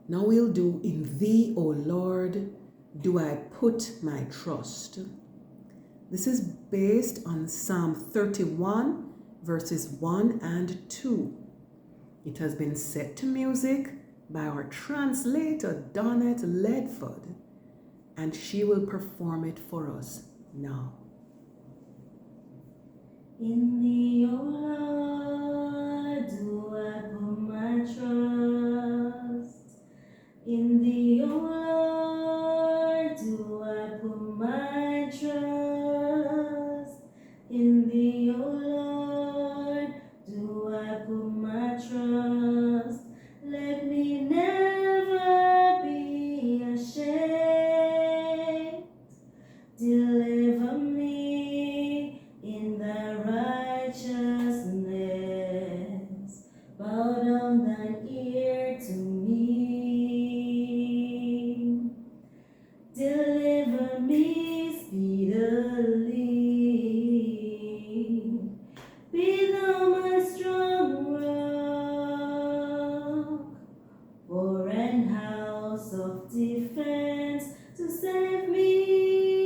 Now we'll do in thee, O Lord, do I put my trust. This is based on Psalm 31, verses 1 and 2. It has been set to music by our translator, Donett Ledford, and she will perform it for us now. In thee, O Lord, do I put my trust. In thee, O Lord, do I put my trust. In thee, O Lord, do I put my trust. Let me never be ashamed. Deliver me in thy righteousness. Bow down thine ear to me. Deliver me speedily. Be thou my strong rock, for an house of defense to save me.